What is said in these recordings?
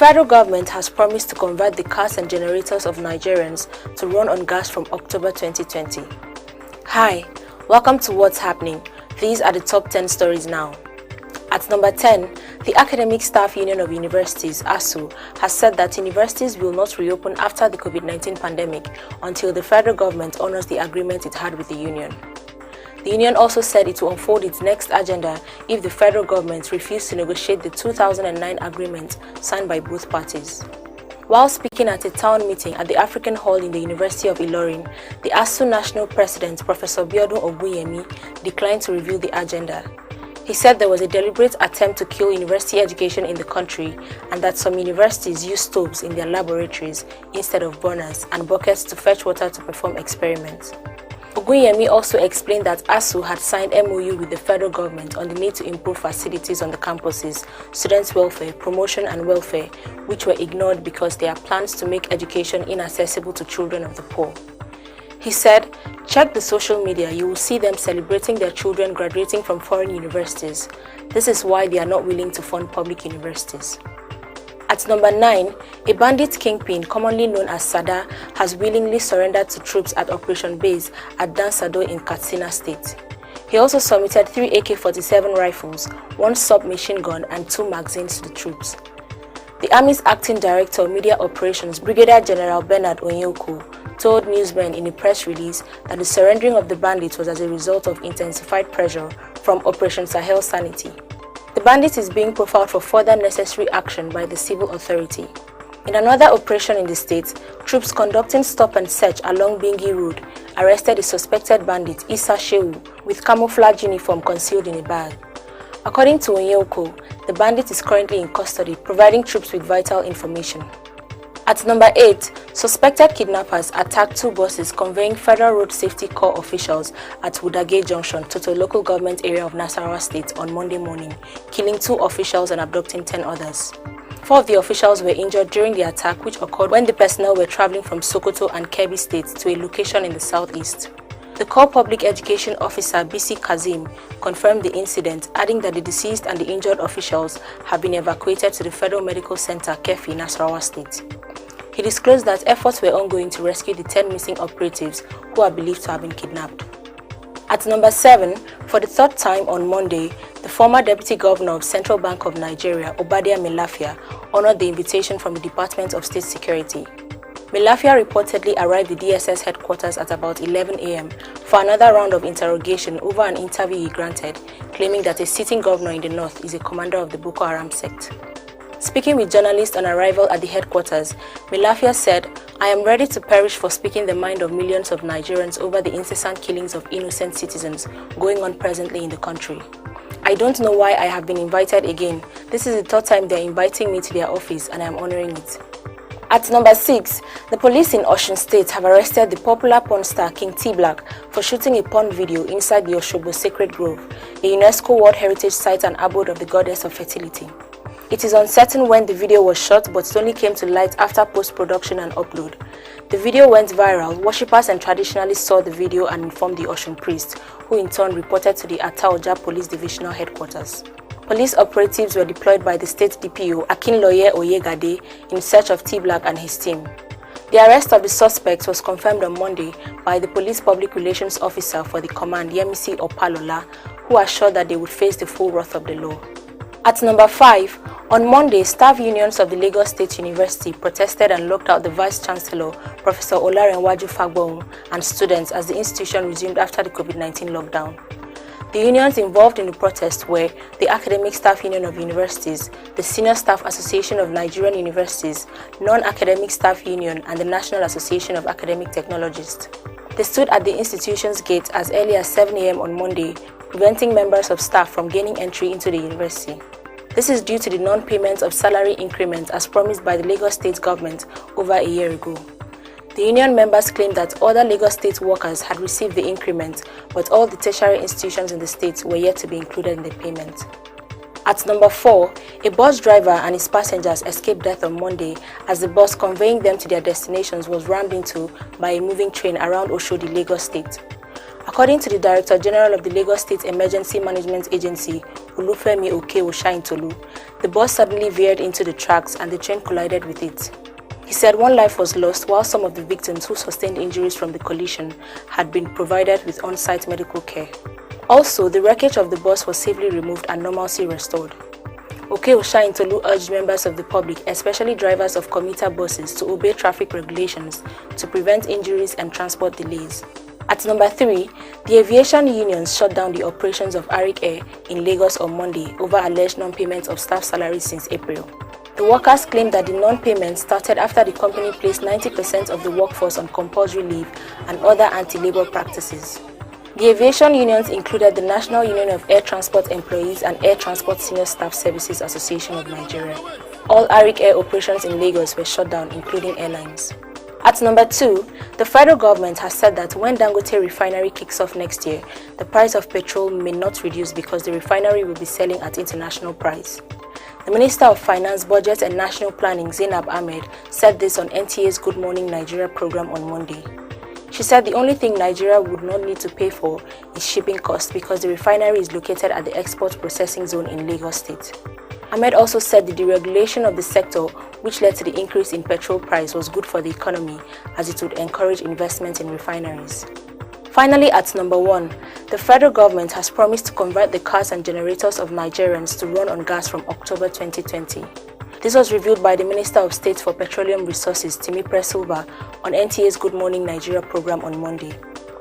federal government has promised to convert the cars and generators of Nigerians to run on gas from October 2020. Hi, welcome to What's Happening. These are the top 10 stories now. At number 10, the Academic Staff Union of Universities, ASU, has said that universities will not reopen after the COVID-19 pandemic until the federal government honors the agreement it had with the union. The union also said it will unfold its next agenda if the federal government refused to negotiate the 2009 agreement signed by both parties. While speaking at a town meeting at the African Hall in the University of Ilorin, the ASU National President, Professor Biodun Ogunyemi, declined to reveal the agenda. He said there was a deliberate attempt to kill university education in the country and that some universities use stoves in their laboratories instead of burners and buckets to fetch water to perform experiments. Ogunyemi also explained that ASU had signed MOU with the federal government on the need to improve facilities on the campuses, students' welfare, promotion and welfare, which were ignored because there are plans to make education inaccessible to children of the poor. He said, "Check the social media, you will see them celebrating their children graduating from foreign universities. This is why they are not willing to fund public universities." At number 9, a bandit kingpin commonly known as Sada has willingly surrendered to troops at Operation Base at Dansado in Katsina State. He also submitted 3 AK-47 rifles, 1 submachine gun and 2 magazines to the troops. The Army's Acting Director of Media Operations, Brigadier General Bernard Onyeko, told newsmen in a press release that the surrendering of the bandits was as a result of intensified pressure from Operation Sahel Sanity. The bandit is being profiled for further necessary action by the civil authority. In another operation in the state, troops conducting stop and search along Bingi Road arrested a suspected bandit, Issa Shehu, with camouflage uniform concealed in a bag. According to Onyeko, the bandit is currently in custody, providing troops with vital information. At number 8, suspected kidnappers attacked 2 buses conveying Federal Road Safety Corps officials at Wudage Junction, Toto local government area of Nasarawa State on Monday morning, killing 2 officials and abducting 10 others. 4 of the officials were injured during the attack, which occurred when the personnel were traveling from Sokoto and Kebbi states to a location in the southeast. The Corps Public Education Officer BC Kazim confirmed the incident, adding that the deceased and the injured officials have been evacuated to the Federal Medical Center, Kefi, Nasarawa State. He disclosed that efforts were ongoing to rescue the 10 missing operatives who are believed to have been kidnapped. At number 7, for the 3rd time on Monday, the former Deputy Governor of Central Bank of Nigeria, Obadiah Melafia, honored the invitation from the Department of State Security. Melafia reportedly arrived at the DSS headquarters at about 11 a.m. for another round of interrogation over an interview he granted, claiming that a sitting governor in the north is a commander of the Boko Haram sect. Speaking with journalists on arrival at the headquarters, Melafia said, "I am ready to perish for speaking the mind of millions of Nigerians over the incessant killings of innocent citizens going on presently in the country. I don't know why I have been invited again. This is the 3rd time they are inviting me to their office and I am honoring it." At number 6, the police in Osun State have arrested the popular porn star King T Black for shooting a porn video inside the Osogbo Sacred Grove, a UNESCO World Heritage Site and abode of the goddess of fertility. It is uncertain when the video was shot, but it only came to light after post-production and upload. The video went viral. Worshippers and traditionalists saw the video and informed the Osun priest, who in turn reported to the Ataoja Police Divisional Headquarters. Police operatives were deployed by the state DPO, Akinloye Oyegade, in search of T Black and his team. The arrest of the suspects was confirmed on Monday by the Police Public Relations Officer for the command, Yemisi Opalola, who assured that they would face the full wrath of the law. At number 5, on Monday, staff unions of the Lagos State University protested and locked out the Vice-Chancellor, Professor Olarenwaju Fagbon, and students as the institution resumed after the COVID-19 lockdown. The unions involved in the protest were the Academic Staff Union of Universities, the Senior Staff Association of Nigerian Universities, Non-Academic Staff Union, and the National Association of Academic Technologists. They stood at the institution's gate as early as 7 a.m. on Monday, preventing members of staff from gaining entry into the university. This is due to the non-payment of salary increments as promised by the Lagos State government over a year ago. The union members claimed that other Lagos State workers had received the increment, but all the tertiary institutions in the state were yet to be included in the payment. At number 4, a bus driver and his passengers escaped death on Monday as the bus conveying them to their destinations was rammed into by a moving train around Oshodi, Lagos State. According to the Director General of the Lagos State Emergency Management Agency, Olufemi Oke-Oshayintolu, the bus suddenly veered into the tracks and the train collided with it. He said one life was lost while some of the victims who sustained injuries from the collision had been provided with on-site medical care. Also, the wreckage of the bus was safely removed and normalcy restored. Oke-Oshayintolu urged members of the public, especially drivers of commuter buses, to obey traffic regulations to prevent injuries and transport delays. At number 3, the aviation unions shut down the operations of Arik Air in Lagos on Monday over alleged non-payment of staff salaries since April. The workers claimed that the non-payment started after the company placed 90% of the workforce on compulsory leave and other anti-labor practices. The aviation unions included the National Union of Air Transport Employees and Air Transport Senior Staff Services Association of Nigeria. All Arik Air operations in Lagos were shut down, including airlines. At number 2, the federal government has said that when Dangote refinery kicks off next year, the price of petrol may not reduce because the refinery will be selling at international price. The Minister of Finance, Budget and National Planning, Zainab Ahmed, said this on NTA's Good Morning Nigeria program on Monday. She said the only thing Nigeria would not need to pay for is shipping costs because the refinery is located at the export processing zone in Lagos State. Ahmed also said the deregulation of the sector, which led to the increase in petrol price, was good for the economy as it would encourage investment in refineries. Finally, at number 1, the federal government has promised to convert the cars and generators of Nigerians to run on gas from October 2020. This was revealed by the Minister of State for Petroleum Resources, Timipre Silva, on NTA's Good Morning Nigeria program on Monday.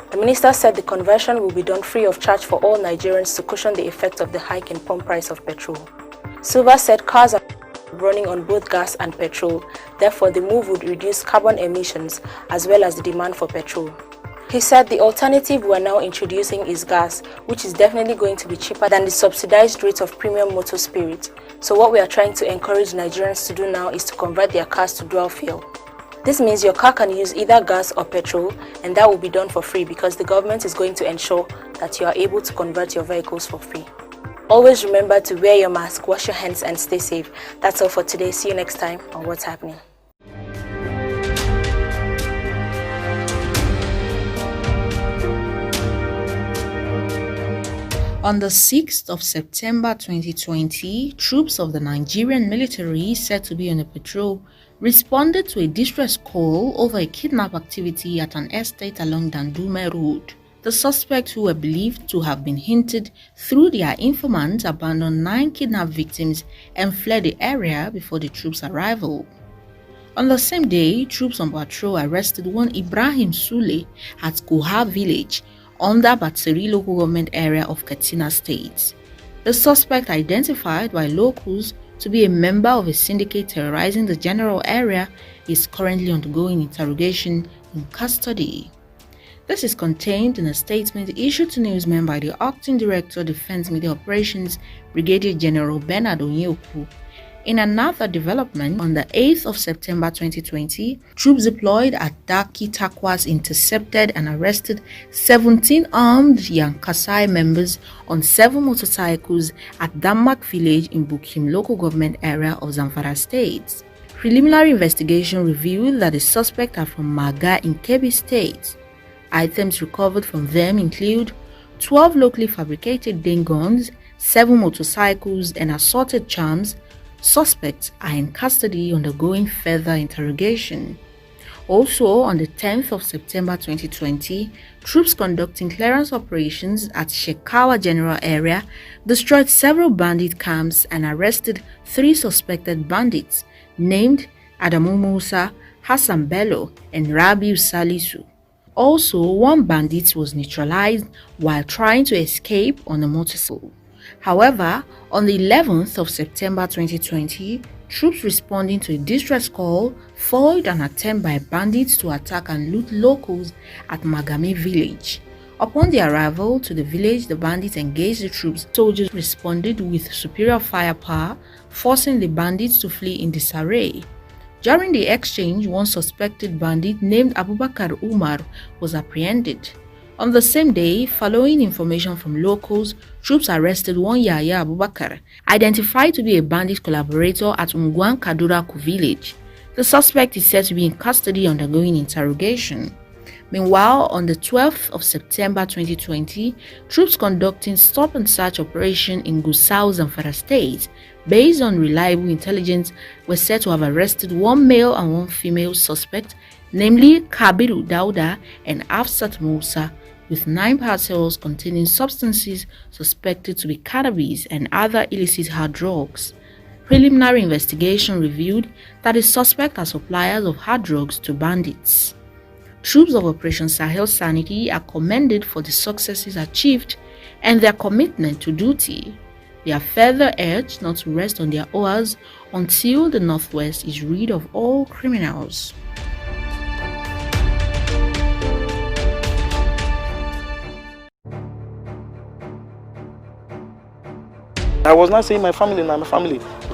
The minister said the conversion will be done free of charge for all Nigerians to cushion the effect of the hike in pump price of petrol. Silva said cars are running on both gas and petrol, therefore the move would reduce carbon emissions as well as the demand for petrol. He said the alternative we are now introducing is gas, which is definitely going to be cheaper than the subsidized rate of premium motor spirit. So what we are trying to encourage Nigerians to do now is to convert their cars to dual fuel. This means your car can use either gas or petrol, and that will be done for free because the government is going to ensure that you are able to convert your vehicles for free. Always remember to wear your mask, wash your hands and stay safe. That's all for today. See you next time on What's Happening. On the 6th of September 2020, troops of the Nigerian military said to be on a patrol responded to a distress call over a kidnap activity at an estate along Dandume Road. The suspects, who were believed to have been hinted through their informants, abandoned 9 kidnapped victims and fled the area before the troops' arrival. On the same day, troops on patrol arrested one Ibrahim Sule at Goha village under Batsiri local government area of Katsina State. The suspect, identified by locals to be a member of a syndicate terrorizing the general area, is currently undergoing interrogation in custody. This is contained in a statement issued to newsmen by the Acting Director of Defense Media Operations, Brigadier General Bernard Onyeokwu. In another development, on the 8th of September 2020, troops deployed at Daki Takwas intercepted and arrested 17 armed Yankasai members on 7 motorcycles at Damak village in Bukim local government area of Zamfara State. Preliminary investigation revealed that the suspects are from Maga in Kebbi State. Items recovered from them include 12 locally fabricated Dane guns, 7 motorcycles, and assorted charms. Suspects are in custody undergoing further interrogation. Also, on the 10th of September 2020, troops conducting clearance operations at Shekawa General Area destroyed several bandit camps and arrested 3 suspected bandits named Adamu Musa, Hassan Bello, and Rabiu Salisu. Also, 1 bandit was neutralized while trying to escape on a motorcycle. However, on the 11th of September 2020, troops responding to a distress call foiled an attempt by bandits to attack and loot locals at Magame village. Upon their arrival to the village, the bandits engaged the troops. Soldiers responded with superior firepower, forcing the bandits to flee in disarray. During the exchange, 1 suspected bandit named Abubakar Umar was apprehended. On the same day, following information from locals, troops arrested 1 Yahya Abubakar, identified to be a bandit collaborator at Ungwan Kaduraku village. The suspect is said to be in custody undergoing interrogation. Meanwhile, on the 12th of September 2020, troops conducting stop and search operation in Gusau, Zamfara State, based on reliable intelligence, were said to have arrested one male and one female suspect, namely Kabiru Dauda and Afsat Musa, with 9 parcels containing substances suspected to be cannabis and other illicit hard drugs. Preliminary investigation revealed that the suspects are suppliers of hard drugs to bandits. Troops of Operation Sahel Sanity are commended for the successes achieved and their commitment to duty. They are further urged not to rest on their oars until the Northwest is rid of all criminals. I was not saying my family.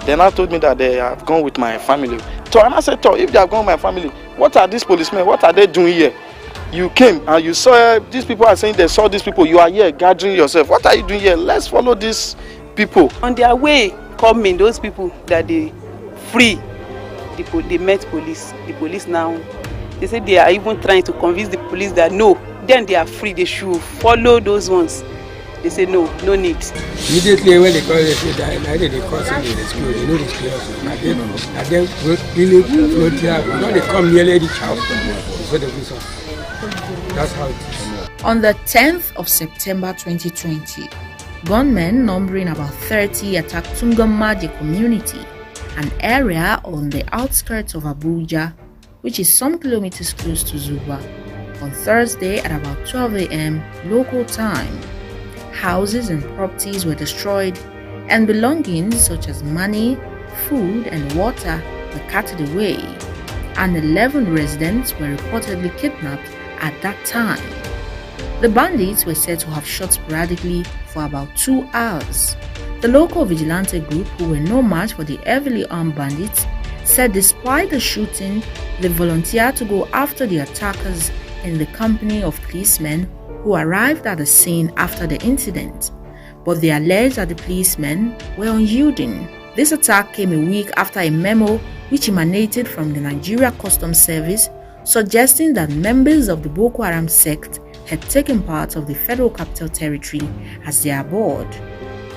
They now told me that they have gone with my family. So I said, if they have gone with my family, what are these policemen? What are they doing here? You came and you saw these people are saying they saw these people. You are here gathering yourself. What are you doing here? Let's follow these people. On their way coming, those people that they free, they met police. The police now, they say they are even trying to convince the police that no, then they are free. They should follow those ones. They say no need. Immediately when they call, they say that they cross in the rescue, they know the chaos. And then really float here. When they come nearly the child, so they do so. That's how it is. On the 10th of September 2020, gunmen numbering about 30 attacked Tungamaje community, an area on the outskirts of Abuja, which is some kilometers close to Zuba, on Thursday at about 12 a.m. local time. Houses and properties were destroyed, and belongings such as money, food, and water were carted away, and 11 residents were reportedly kidnapped at that time. The bandits were said to have shot sporadically for about 2 hours. The local vigilante group, who were no match for the heavily armed bandits, said despite the shooting, they volunteered to go after the attackers in the company of policemen who arrived at the scene after the incident, but they alleged that the policemen were unyielding. This attack came a week after a memo which emanated from the Nigeria Customs Service suggesting that members of the Boko Haram sect had taken part of the Federal Capital Territory as their abode.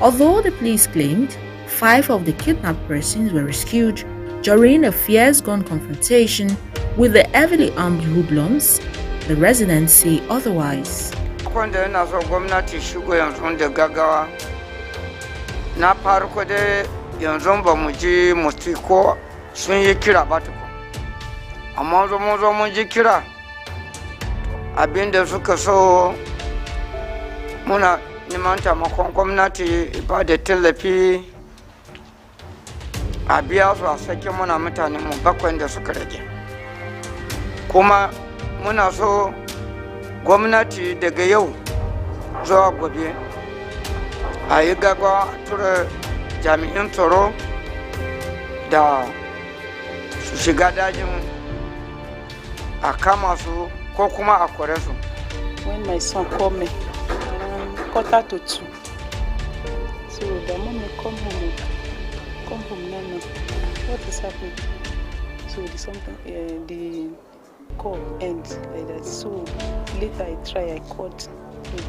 Although the police claimed 5 of the kidnapped persons were rescued during a fierce gun confrontation with the heavily armed hoodlums, the residents say otherwise. Kwanda yana so gwamnati shigo yanzu da gaggawa. Na farko dai yanzu ba mu ji mutiko sun yi kira ba tukun. Amma mun ji kira abinda suka so muna neman taimakon gwamnati ba da tallafi a biya su a sake muna mutane mu 7 da suka rage. Kuma muna so gwamnati daga yau zuwa gobe a yi gaggawa tura jami'in tsaro da su shiga dajin a kama su ko kuma a kore su. When my son called me around 1:45, so the mommy come home now. What is happening? So the call ends like that. So later I called him.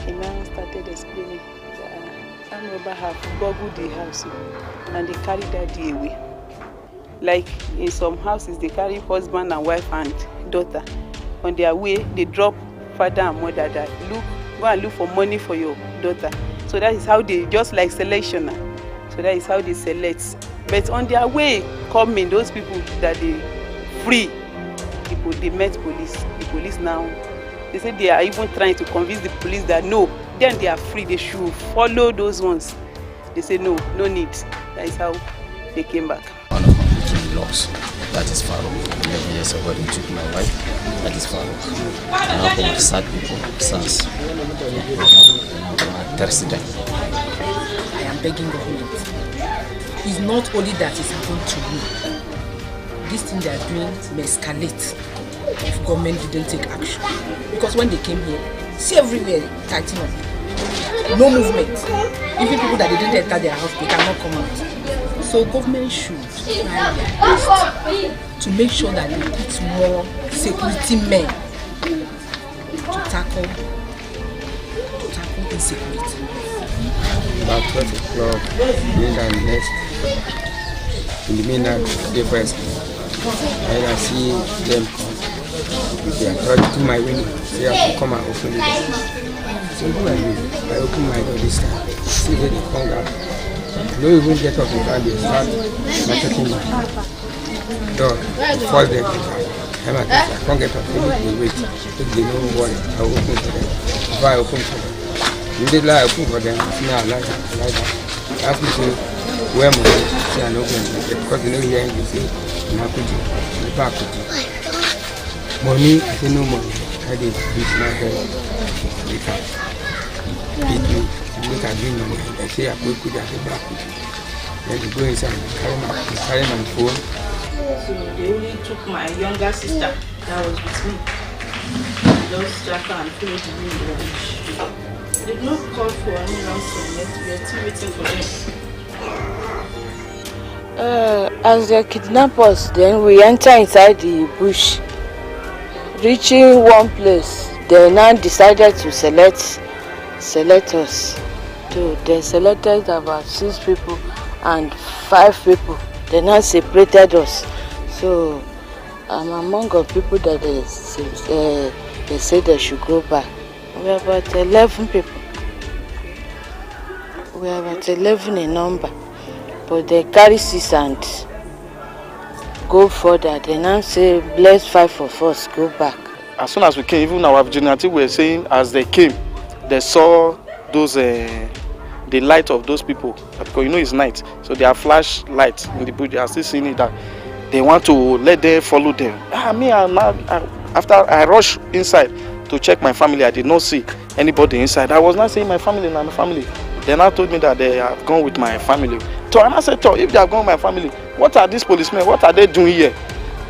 He now started explaining that armed robbers have burgled the house and they carried daddy away. Like in some houses, they carry husband and wife and daughter. On their way, they drop father and mother that go and look for money for your daughter. So that is how they, just like selection. So that is how they select. But on their way coming, those people that they free, they met police. The police now, they say they are even trying to convince the police that no, then they are free, they should follow those ones. They say no need. That is how they came back. One of my between loss, that is Farouk. 11 years ago, they took my wife, that is Farouk. Now all sad people, sons, Thursday. I am begging government. It's not only that it's happened to me. This thing they are doing may escalate if government didn't take action. Because when they came here, see everywhere tighten up. No movement. Even people that they didn't enter their house, they cannot come out. So government should try their best to make sure that they put more security men tackle insecurity? About 12 o'clock, midnight next. In the midnight, the first. And I see them come. They are trying to my window. Say I have to come and open the door. So what I do? I open my door this time. See that they come out. No even get up in time, they start attacking my door. Fall them. I can't get up, they wait. If they don't worry, I will open for them. If I open for them. Immediately I open for them, it's not like that. Ask me to where my say I know because they know here they say, I'm not put you, back with you. Money, I say no money. I did beat my head. They can beat me. They can give money. I say I put good at the back with you. Then they go inside and carry my phone. So they only took my younger sister that was with me. Those Jacka and followed me in the bush. They did not call for any ransom yet. We are still waiting for them. As they kidnap us, then we enter inside the bush. Reaching one place, they now decided to select us. So they selected about 6 people and 5 people. They now separated us. So I'm among the people that they say they should go back. We are about 11 people. We are about 11 in number. But they carry 6 and go further. They now say, bless 5 of us, go back. As soon as we came, even our vigilante were saying as they came, they saw those the light of those people, because you know it's night, so they have flash lights in the bush. They are still seeing it, that they want to let them follow them. After I rushed inside to check my family, I did not see anybody inside. I was not seeing my family and my family. They now told me that they have gone with my family. So I said, if they have gone with my family, what are these policemen? What are they doing here?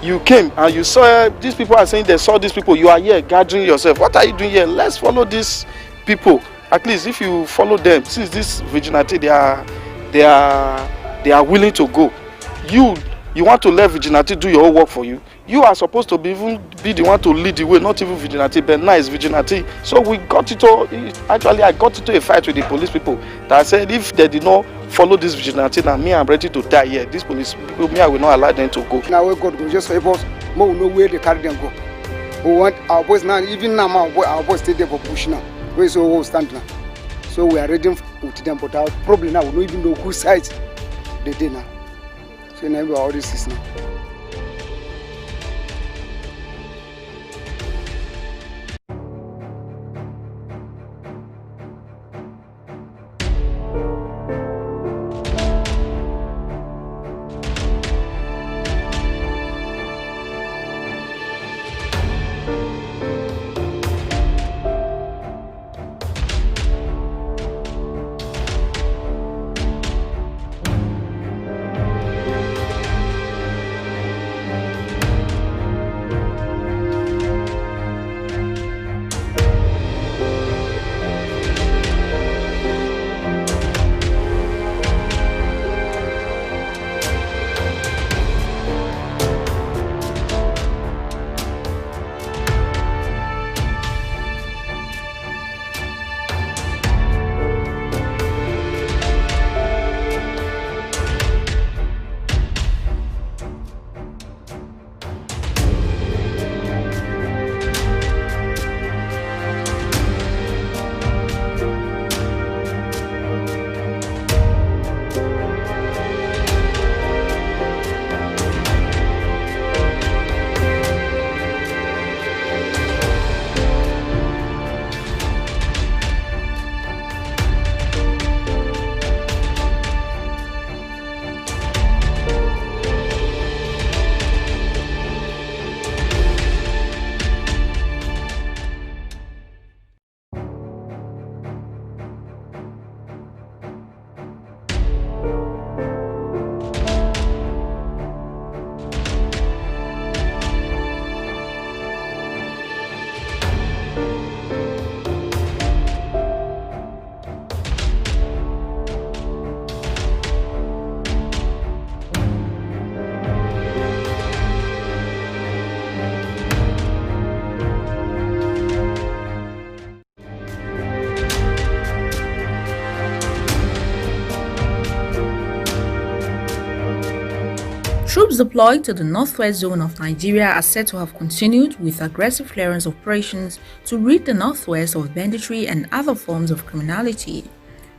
You came and you saw these people are saying they saw these people. You are here gathering yourself. What are you doing here? Let's follow these people. At least if you follow them, since this vigilante, they are willing to go. You want to let vigilante do your own work for you. You are supposed to be the one to lead the way, not even vigilante, but nice vigilante. So we got I got into a fight with the police people that said if they did not follow this vigilante, now me, I'm ready to die here. These police people, I will not allow them to go. Now we God will just help us, but we know where they carry them go. We want our boys now, even now our boys stay there for push now. We so stand now. So we are ready with them, but our problem now, we don't even know whose side they did now. So now we are all this is now. Troops deployed to the northwest zone of Nigeria are said to have continued with aggressive clearance operations to rid the northwest of banditry and other forms of criminality.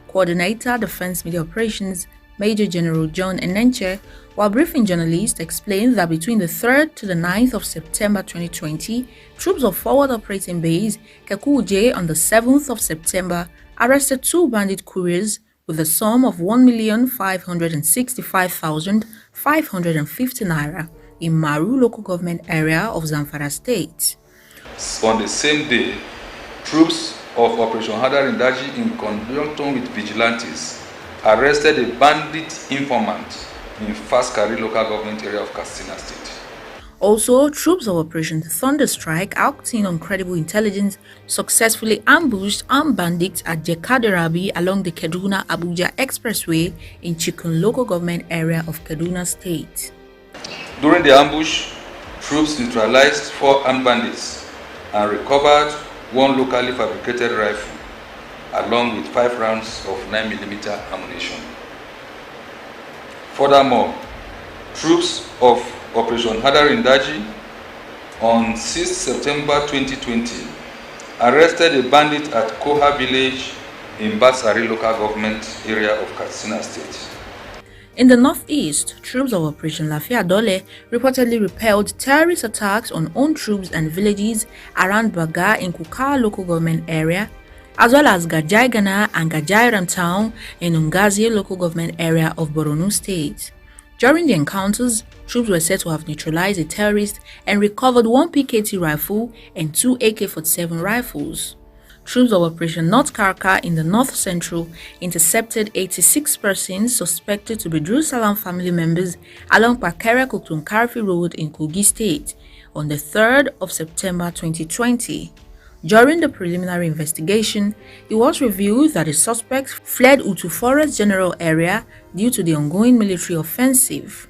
Coordinator Defense Media Operations Major General John Enenche, while briefing journalists, explained that between the 3rd to the 9th of September 2020, troops of Forward Operating Base Kekuje on the 7th of September arrested 2 bandit couriers with a sum of 1,565,550 naira in Maru local government area of Zamfara state. On the same day, troops of Operation Hadarin Daji in conjunction with vigilantes arrested a bandit informant in Faskari local government area of Katsina State. Also, troops of Operation Thunderstrike, acting on credible intelligence, successfully ambushed armed bandits at Jekaderabi along the Kaduna-Abuja Expressway in Chikun local government area of Kaduna State. During the ambush, troops neutralized 4 armed bandits and recovered 1 locally fabricated rifle along with 5 rounds of 9mm ammunition. Furthermore, troops of Operation Hadarin Daji on 6 September 2020 arrested a bandit at Koha village in Basari local government area of Katsina State. In the northeast, troops of Operation Lafia Dole reportedly repelled terrorist attacks on own troops and villages around Baga in Kuka local government area, as well as Gajaigana and Gajairam town in Ungazi local government area of Borno State. During the encounters, troops were said to have neutralized a terrorist and recovered 1 PKT rifle and 2 AK-47 rifles. Troops of Operation North Karka in the North Central intercepted 86 persons suspected to be Jerusalem family members along Pakere Kotunkarfi Road in Kogi State on the 3rd of September 2020. During the preliminary investigation, it was revealed that the suspects fled Utu Forest General Area due to the ongoing military offensive.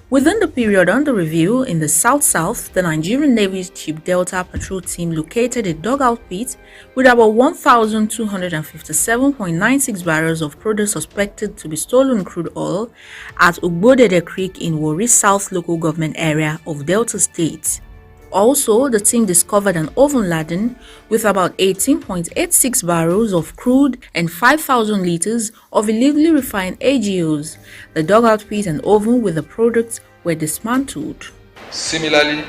Within the period under review in the South-South, the Nigerian Navy's Chief Delta Patrol Team located a dugout pit with about 1,257.96 barrels of product suspected to be stolen crude oil at Ugbodede Creek in Warri South local government area of Delta State. Also, the team discovered an oven laden with about 18.86 barrels of crude and 5,000 liters of illegally refined AGOs. The dugout pit and oven with the products were dismantled. Similarly,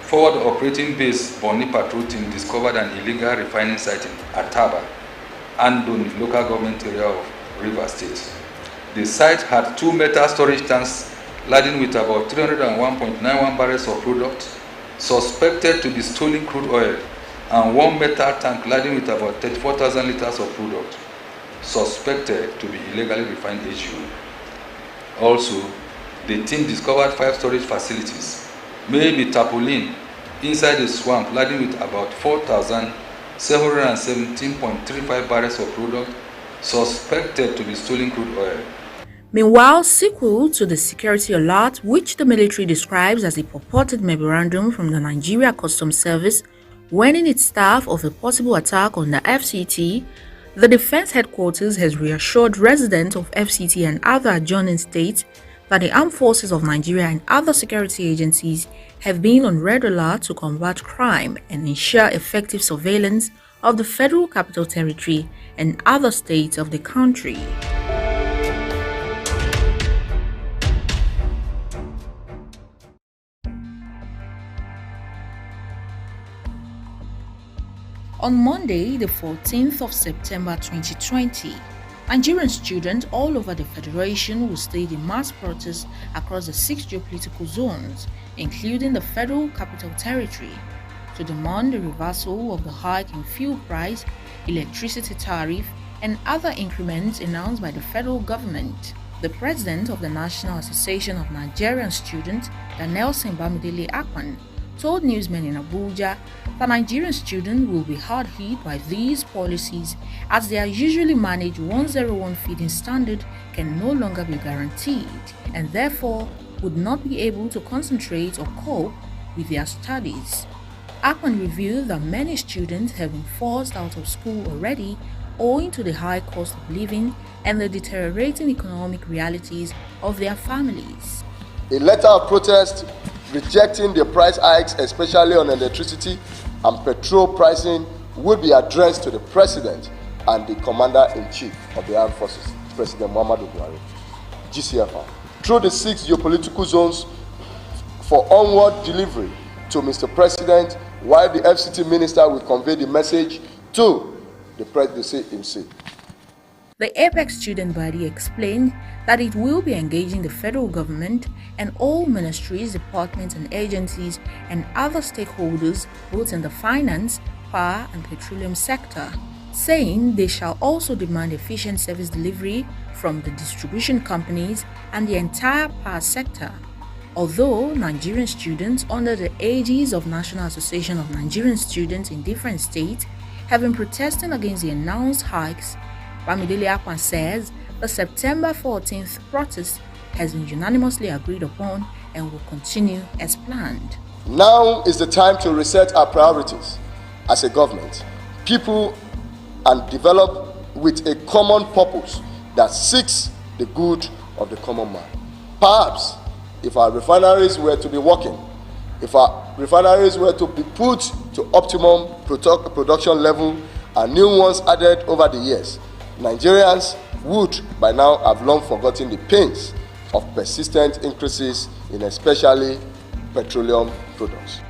Forward Operating Base Boni Patrol Team discovered an illegal refining site in Ataba, Andoni local government area of Rivers State. The site had 2 metal storage tanks laden with about 301.91 barrels of product suspected to be stolen crude oil and 1 metal tank laden with about 34,000 liters of product suspected to be illegally refined AGO. Also, the team discovered 5 storage facilities made with tarpaulin inside the swamp laden with about 4,717.35 barrels of product suspected to be stolen crude oil. Meanwhile, sequel to the security alert, which the military describes as a purported memorandum from the Nigeria Customs Service warning its staff of a possible attack on the FCT, the Defense Headquarters has reassured residents of FCT and other adjoining states that the armed forces of Nigeria and other security agencies have been on red alert to combat crime and ensure effective surveillance of the Federal Capital Territory and other states of the country. On Monday, the 14th of September 2020, Nigerian students all over the Federation will stage a mass protest across the 6 geopolitical zones, including the Federal Capital Territory, to demand the reversal of the hike in fuel price, electricity tariff, and other increments announced by the federal government. The president of the National Association of Nigerian Students, Nelson Bamidele Akpan, told newsmen in Abuja that Nigerian students will be hard hit by these policies as their usually managed 101 feeding standard can no longer be guaranteed and therefore would not be able to concentrate or cope with their studies. Akpan revealed that many students have been forced out of school already owing to the high cost of living and the deteriorating economic realities of their families. A letter of protest rejecting the price hikes, especially on electricity and petrol pricing, will be addressed to the President and the Commander-in-Chief of the Armed Forces, President Muhammadu Buhari, GCFR, through the 6 geopolitical zones for onward delivery to Mr. President, while the FCT Minister will convey the message to the Presidency himself. The Apex student body explained that it will be engaging the federal government and all ministries, departments and agencies and other stakeholders both in the finance, power and petroleum sector, saying they shall also demand efficient service delivery from the distribution companies and the entire power sector. Although Nigerian students under the aegis of National Association of Nigerian Students in different states have been protesting against the announced hikes, Bamidele Akpan says the September 14th protest has been unanimously agreed upon and will continue as planned. Now is the time to reset our priorities as a government, people, and develop with a common purpose that seeks the good of the common man. Perhaps if our refineries were to be working, if our refineries were to be put to optimum production level and new ones added over the years, Nigerians would by now have long forgotten the pains of persistent increases in especially petroleum products.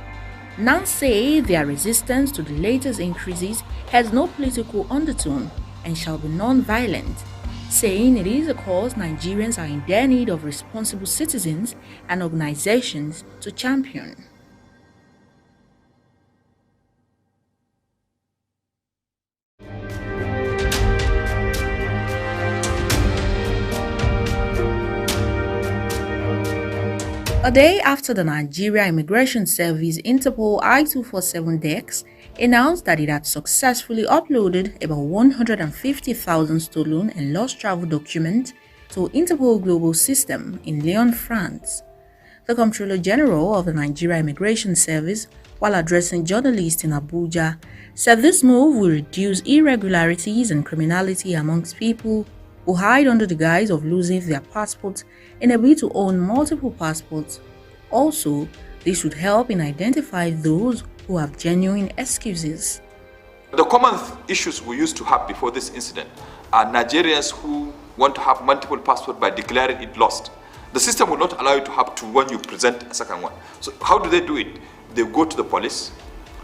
None say their resistance to the latest increases has no political undertone and shall be non-violent, saying it is a cause Nigerians are in their need of responsible citizens and organizations to champion. A day after the Nigeria Immigration Service Interpol I-247 DEX announced that it had successfully uploaded about 150,000 stolen and lost travel documents to Interpol Global System in Lyon, France. The Comptroller General of the Nigeria Immigration Service, while addressing journalists in Abuja, said this move will reduce irregularities and criminality amongst people who hide under the guise of losing their passports in a bid to own multiple passports. Also, this would help in identifying those who have genuine excuses. The common issues we used to have before this incident are Nigerians who want to have multiple passports by declaring it lost. The system will not allow you to have two when you present a second one. So how do they do it? They go to the police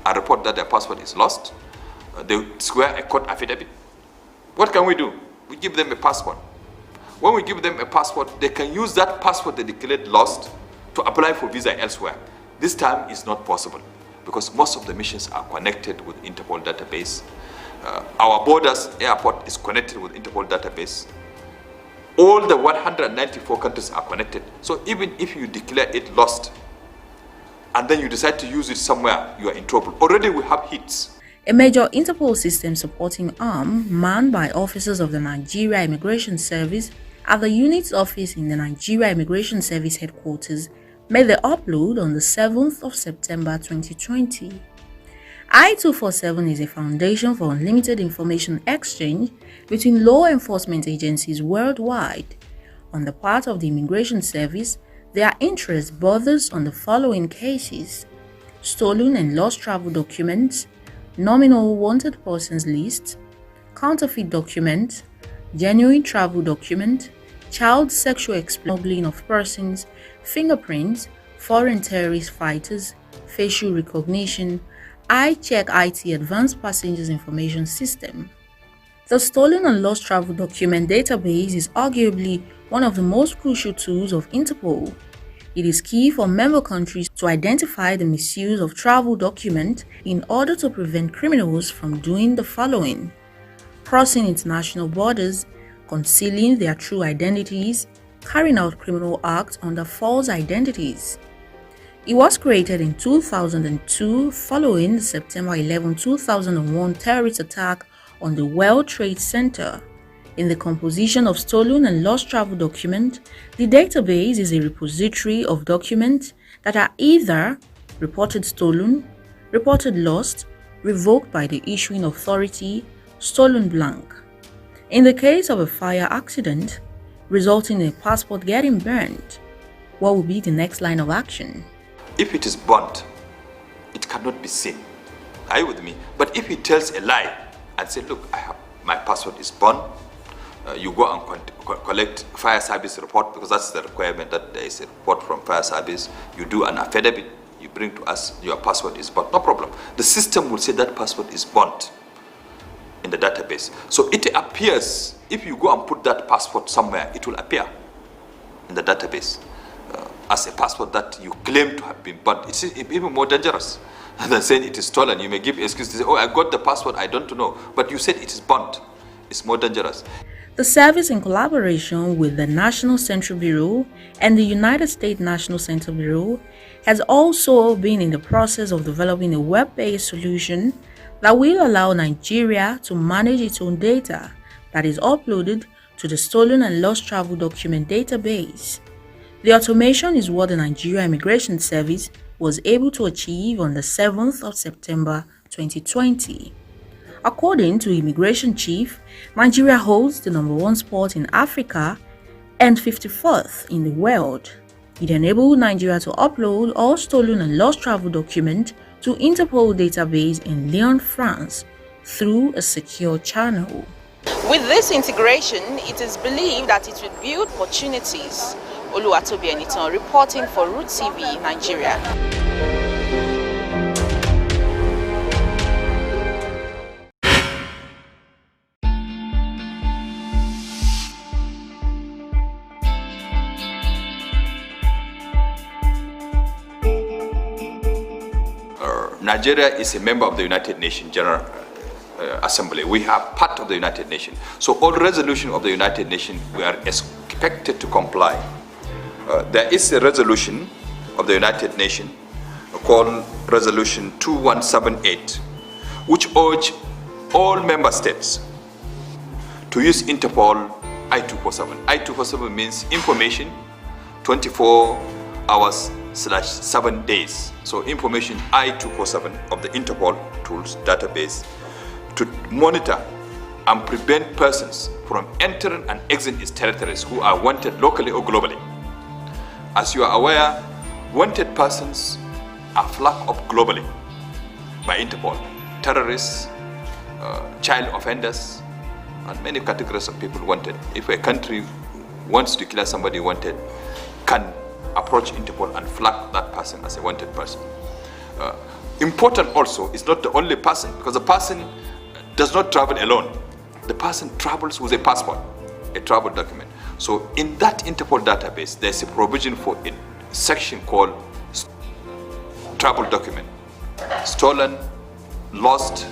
and report that their passport is lost. They swear a court affidavit. What can we do? We give them a passport. When we give them a passport, they can use that passport they declared lost to apply for visa elsewhere. This time is not possible because most of the missions are connected with Interpol database. Our borders airport is connected with Interpol database. All the 194 countries are connected. So even if you declare it lost and then you decide to use it somewhere, you are in trouble. Already we have hits. A major Interpol system supporting arm manned by officers of the Nigeria Immigration Service at the unit's office in the Nigeria Immigration Service headquarters made the upload on the 7th of September 2020. I-247 is a foundation for unlimited information exchange between law enforcement agencies worldwide. On the part of the Immigration Service, their interest borders on the following cases: stolen and lost travel documents, nominal wanted persons list, counterfeit document, genuine travel document, child sexual smuggling of persons, fingerprints, foreign terrorist fighters, facial recognition, I-Check IT Advanced Passengers Information System. The Stolen and Lost Travel Document database is arguably one of the most crucial tools of Interpol. It is key for member countries to identify the misuse of travel documents in order to prevent criminals from doing the following: crossing international borders, concealing their true identities, carrying out criminal acts under false identities. It was created in 2002 following the September 11, 2001 terrorist attack on the World Trade Center. In the composition of stolen and lost travel documents, the database is a repository of documents that are either reported stolen, reported lost, revoked by the issuing authority, stolen blank. In the case of a fire accident, resulting in a passport getting burned, What will be the next line of action? If it is burnt, it cannot be seen. Are you with me? But if he tells a lie and say, look, my password is burnt, you go and collect fire service report, because that's the requirement, that there is a report from fire service. You do an affidavit, you bring to us, your password is burnt. No problem. The system will say that password is burnt in the database. So it appears, if you go and put that password somewhere, it will appear in the database as a password that you claim to have been burnt. It's even more dangerous than saying it is stolen. You may give excuse to say, oh, I got the password, I don't know. But you said it is burnt. It's more dangerous. The service, in collaboration with the National Central Bureau and the United States National Center Bureau, has also been in the process of developing a web-based solution that will allow Nigeria to manage its own data that is uploaded to the Stolen and Lost Travel Document database. The automation is what the Nigeria Immigration Service was able to achieve on the 7th of September 2020. According to Immigration Chief, Nigeria holds the #1 spot in Africa and 54th in the world. It enabled Nigeria to upload all stolen and lost travel documents to Interpol database in Lyon, France, through a secure channel. With this integration, it is believed that it will build opportunities. Oluwatobi Enitan reporting for RootsTV, Nigeria. Nigeria is a member of the United Nations General Assembly. We are part of the United Nations. So all resolution of the United Nations, we are expected to comply. There is a resolution of the United Nations called Resolution 2178, which urge all member states to use Interpol I-247. I-247 means information 24 hours /7 days. So information I-247 of the Interpol tools database to monitor and prevent persons from entering and exiting its territories who are wanted locally or globally. As you are aware, wanted persons are flagged up globally by Interpol. Terrorists, child offenders, and many categories of people wanted. If a country wants to declare somebody wanted, can approach Interpol and flag that person as a wanted person. Important also is not the only person, because the person does not travel alone. The person travels with a passport, a travel document. So in that Interpol database, there's a provision for a section called travel document. Stolen, lost,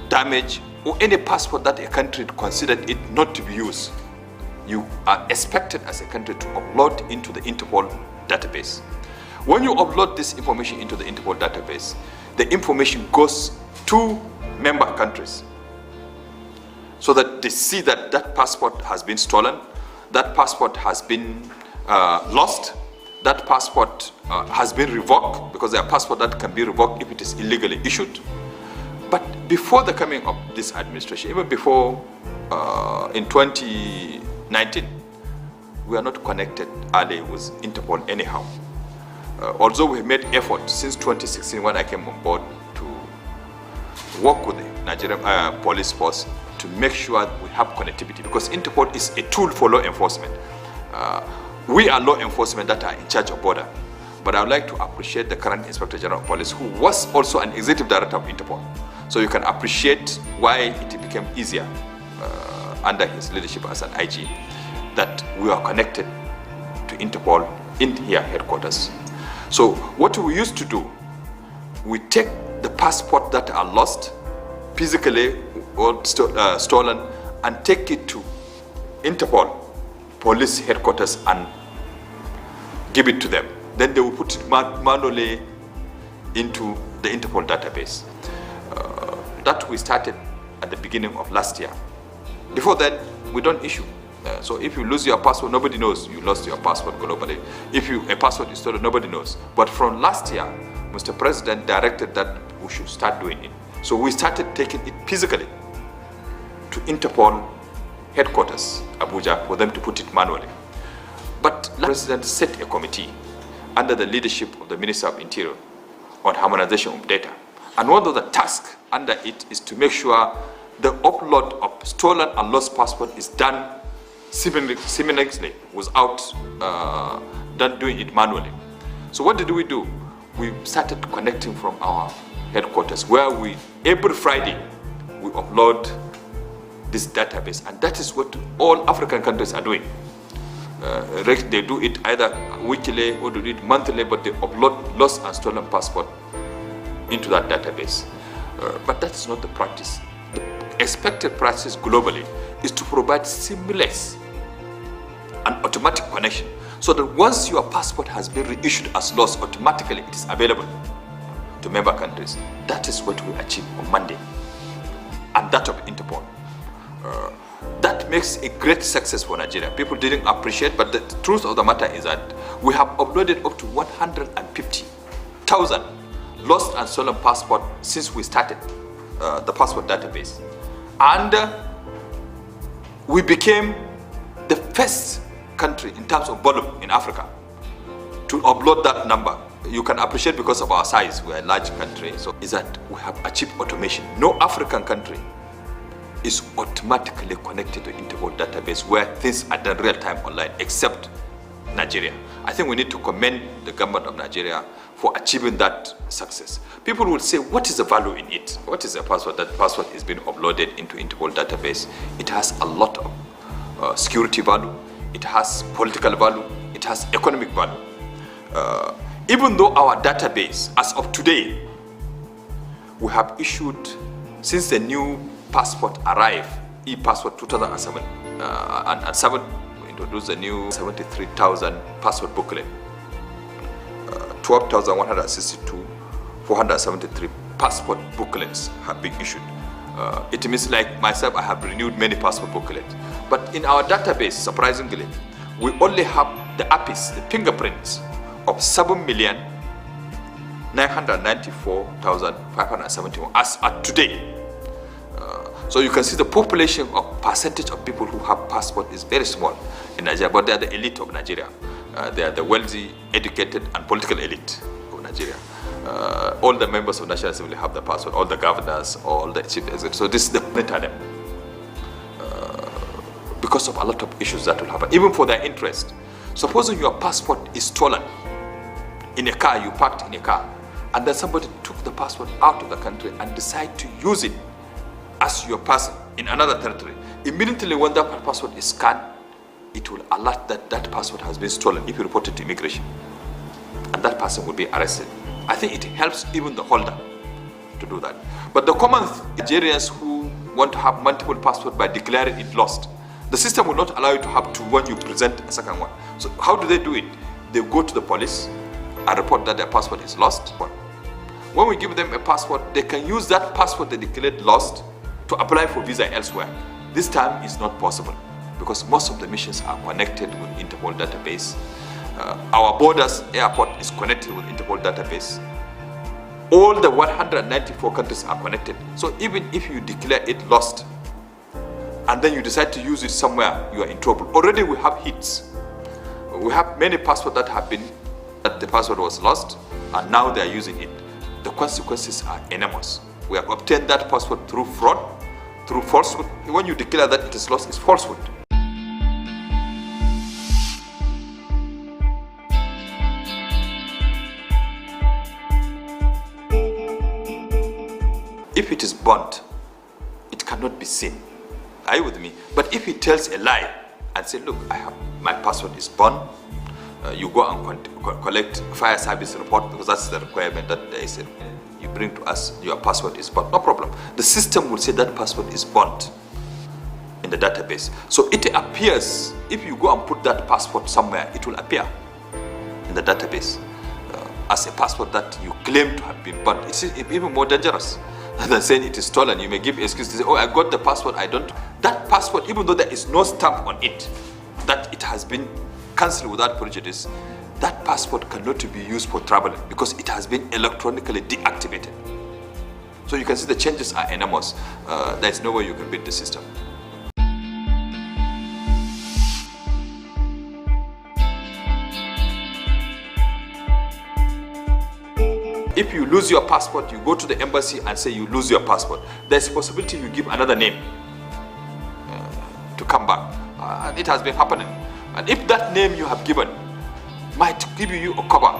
damaged, or any passport that a country considered it not to be used. You are expected as a country to upload into the Interpol database. When you upload this information into the Interpol database, the information goes to member countries so that they see that that passport has been stolen, that passport has been lost, that passport has been revoked, because there are passports that can be revoked if it is illegally issued. But before the coming of this administration, even before in 2019, we are not connected early with Interpol anyhow. Although we have made effort since 2016 when I came on board to work with the Nigerian police force to make sure we have connectivity, because Interpol is a tool for law enforcement. We are law enforcement that are in charge of border. But I would like to appreciate the current Inspector General of Police, who was also an executive director of Interpol. So you can appreciate why it became easier under his leadership as an IG, that we are connected to Interpol in here headquarters. So what we used to do, we take the passport that are lost, physically or stolen, and take it to Interpol police headquarters and give it to them. Then they will put it manually into the Interpol database. That we started at the beginning of last year. Before that, we don't issue. So if you lose your passport, nobody knows you lost your passport globally. If a passport is stolen, nobody knows. But from last year, Mr. President directed that we should start doing it. So we started taking it physically to Interpol headquarters, Abuja, for them to put it manually. But the President set a committee under the leadership of the Minister of Interior on harmonization of data. And one of the tasks under it is to make sure the upload of stolen and lost passport is done seamlessly without doing it manually. So what did we do? We started connecting from our headquarters where every Friday we upload this database, and that is what all African countries are doing. They do it either weekly or do it monthly, but they upload lost and stolen passport into that database. But that's not the practice. The expected practice globally is to provide seamless and automatic connection, so that once your passport has been reissued as lost, automatically it is available to member countries. That is what we achieved on Monday, and that of Interpol. That makes a great success for Nigeria. People didn't appreciate, but the truth of the matter is that we have uploaded up to 150,000 lost and stolen passports since we started the passport database. And we became the first country in terms of volume in Africa to upload that number. You can appreciate because of our size, we're a large country, so is that we have achieved automation. No African country is automatically connected to Interpol database where things are done real time online, except Nigeria. I think we need to commend the government of Nigeria for achieving that success. People will say, what is the value in it? What is the password? That password is being uploaded into Interpol database. It has a lot of security value, it has political value, it has economic value. Even though our database, as of today, we have issued, since the new passport arrived, e-passport 2007, and 7, we introduced the new 73,000 passport booklet. 12,162, 473 passport booklets have been issued. It means, like myself, I have renewed many passport booklets. But in our database, surprisingly, we only have the APIs, the fingerprints, of 7,994,571 as at today. So you can see the population of percentage of people who have passport is very small in Nigeria, but they are the elite of Nigeria. They are the wealthy, educated, and political elite of Nigeria. All the members of National Assembly have the passport, all the governors, all the chief executives. So this is the monitor them. Because of a lot of issues that will happen, even for their interest. Supposing your passport is stolen in a car, you parked in a car, and then somebody took the passport out of the country and decided to use it as your person in another territory. Immediately when that passport is scanned, it will alert that that passport has been stolen if you report it to immigration. And that person will be arrested. I think it helps even the holder to do that. But the common Nigerians who want to have multiple passports by declaring it lost, the system will not allow you to have two when you present a second one. So how do they do it? They go to the police and report that their passport is lost. When we give them a passport, they can use that passport they declared lost to apply for visa elsewhere. This time is not possible because most of the missions are connected with Interpol database. Our borders airport is connected with Interpol database. All the 194 countries are connected. So even if you declare it lost and then you decide to use it somewhere, you are in trouble. Already we have hits. We have many passports that have been, that the password was lost and now they are using it. The consequences are enormous. We have obtained that passport through fraud, through falsehood. When you declare that it is lost, it's falsehood. If it is burnt, it cannot be seen. Are you with me? But if he tells a lie and say, look, my passport is burnt, you go and collect fire service report because that's the requirement that they say. You bring to us, your password is burnt. No problem. The system will say that password is burnt in the database. So it appears, if you go and put that passport somewhere, it will appear in the database as a passport that you claim to have been burnt. It's even more dangerous than saying it is stolen. You may give excuse to say, oh, I got the passport, I don't. That passport, even though there is no stamp on it, that it has been cancelled without prejudice, that passport cannot be used for traveling because it has been electronically deactivated. So you can see the changes are enormous. There's no way you can beat the system. if you lose your passport, you go to the embassy and say you lose your passport. There's a possibility you give another name to come back. And it has been happening. And if that name you have given might give you a cover,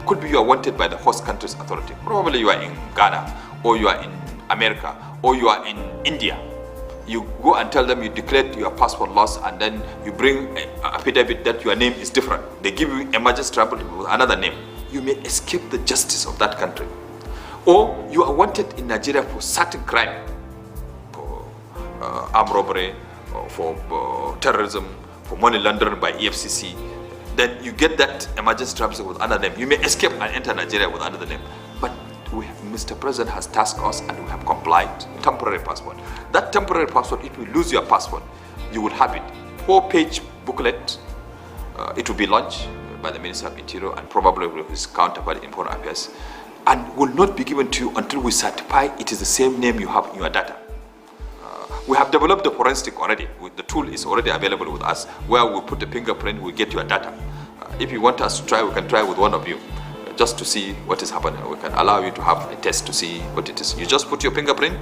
could be you are wanted by the host country's authority. Probably you are in Ghana, or you are in America, or you are in India. You go and tell them you declared your passport lost, and then you bring an affidavit that your name is different. They give you emergency travel with another name. You may escape the justice of that country. Or you are wanted in Nigeria for certain crime, for armed robbery, or for terrorism, for money laundering by EFCC. Then you get that emergency travel with another name. You may escape and enter Nigeria with another name. But Mr. President has tasked us and we have complied. Temporary passport. That temporary passport, if you lose your passport, you will have it. 4-page booklet. It will be launched by the Minister of Interior and probably with his counterpart in Foreign Affairs, and will not be given to you until we certify it is the same name you have in your data. We have developed the forensic already. The tool is already available with us, where we put the fingerprint, we get your data. If you want us to try, we can try with one of you, just to see what is happening. We can allow you to have a test to see what it is. You just put your fingerprint,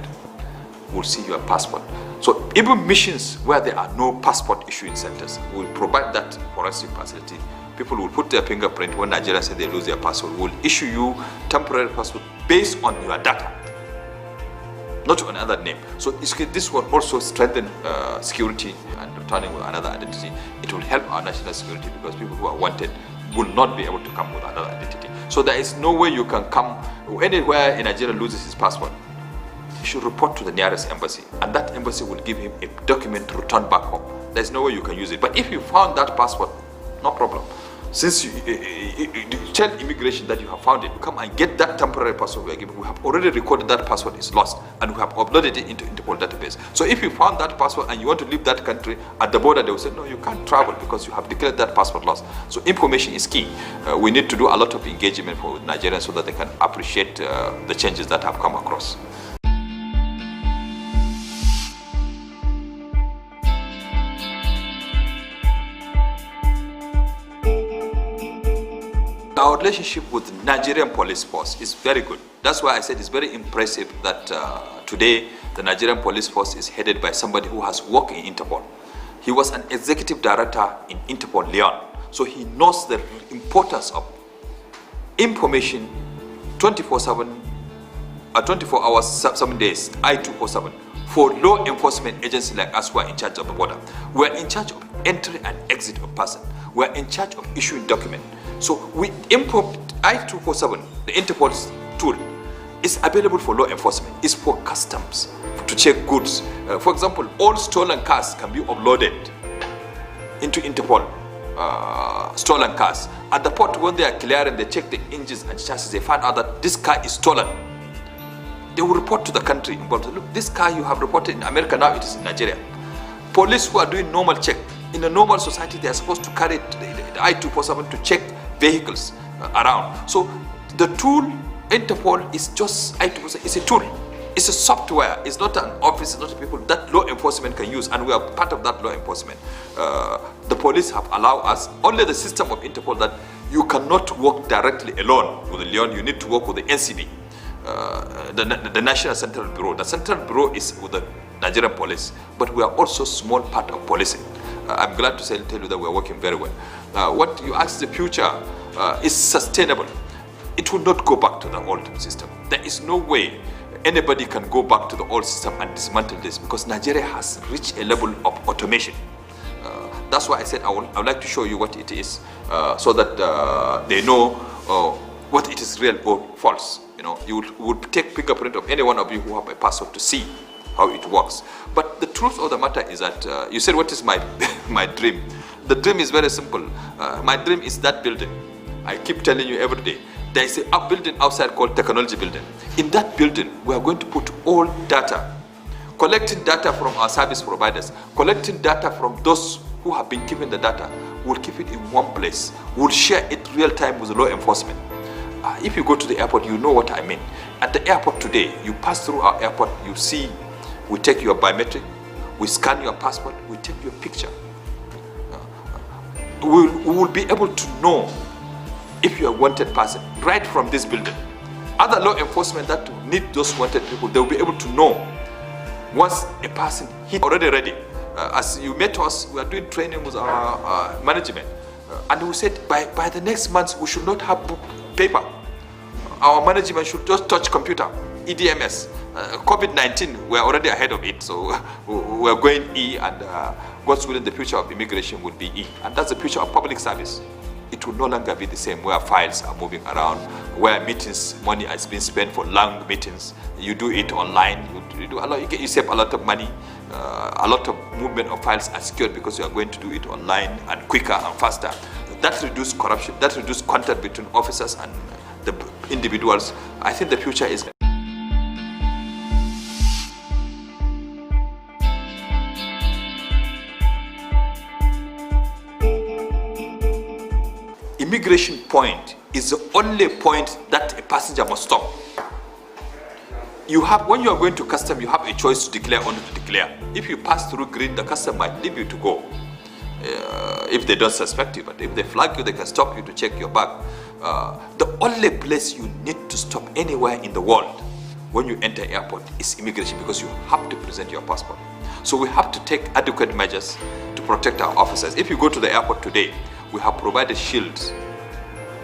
we'll see your passport. So even missions where there are no passport issuing centers, we'll provide that forensic facility. People will put their fingerprint. When Nigeria say they lose their passport, we'll issue you temporary passport based on your data, not on another name. So this will also strengthen security and returning with another identity. It will help our national security, because people who are wanted will not be able to come with another identity. So there is no way you can come anywhere in Nigeria loses his passport. He should report to the nearest embassy, and that embassy will give him a document to return back home. There's no way you can use it. But if you found that passport, no problem. Since you tell immigration that you have found it, come and get that temporary passport we are given. We have already recorded that passport is lost, and we have uploaded it into Interpol database. So if you found that passport and you want to leave that country, at the border they will say, no, you can't travel because you have declared that passport lost. So information is key. We need to do a lot of engagement for Nigerians so that they can appreciate the changes that have come across. Our relationship with Nigerian police force is very good. That's why I said it's very impressive that today the Nigerian police force is headed by somebody who has worked in Interpol. He was an executive director in Interpol Lyon, so he knows the importance of information 24/7, 24 hours, 7 days, I-247, for law enforcement agencies like us who are in charge of the border. We are in charge of entry and exit of person. We are in charge of issuing documents. So we import I-247, the Interpol's tool, is available for law enforcement. It's for customs, to check goods. For example, all stolen cars can be uploaded into Interpol stolen cars. At the port, when they are clearing, they check the engines and chassis. They find out that this car is stolen. They will report to the country involved. Look, this car you have reported in America, now it is in Nigeria. Police who are doing normal check, in a normal society, they are supposed to carry the I-247 to check vehicles around. So the tool Interpol is just I-247. It's a tool. It's a software. It's not an office. It's not people that law enforcement can use, and we are part of that law enforcement. The police have allowed us only the system of Interpol that you cannot work directly alone with the Leon. You need to work with the NCB, the National Central Bureau. The Central Bureau is with the Nigerian police, but we are also a small part of policing. I'm glad to tell you that we are working very well. What you ask, the future is sustainable. It will not go back to the old system. There is no way anybody can go back to the old system and dismantle this, because Nigeria has reached a level of automation. That's why I said I would like to show you what it is, so that they know what it is real or false. You know, you would take fingerprint of any one of you who have a password to see how it works. But the truth of the matter is that you said, what is my my dream? The dream is very simple. My dream is that building. I keep telling you every day. There is a building outside called Technology Building. In that building, we are going to put all data, collecting data from our service providers, collecting data from those who have been given the data. We'll keep it in one place. We'll share it real time with law enforcement. If you go to the airport, you know what I mean. At the airport today, you pass through our airport, you see, we take your biometric, we scan your passport, we take your picture. We will be able to know if you're a wanted person, right from this building. Other law enforcement that need those wanted people, they'll be able to know once a person hit already ready. As you met us, we are doing training with our management, and we said by the next month we should not have paper. Our management should just touch computer, EDMS. COVID-19, we're already ahead of it, so we're going E, and God's willing, the future of immigration would be E, and that's the future of public service. It will no longer be the same where files are moving around, where meetings, money has been spent for long meetings. You do it online, you save a lot of money, a lot of movement of files are secured because you are going to do it online and quicker and faster. That reduces corruption, that reduces contact between officers and the individuals. I think the future is immigration point is the only point that a passenger must stop. You have, when you are going to custom, you have a choice to declare or not to declare. If you pass through green, the custom might leave you to go. If they don't suspect you, but if they flag you, they can stop you to check your bag. The only place you need to stop anywhere in the world when you enter airport is immigration, because you have to present your passport. So we have to take adequate measures to protect our officers. If you go to the airport today, we have provided shields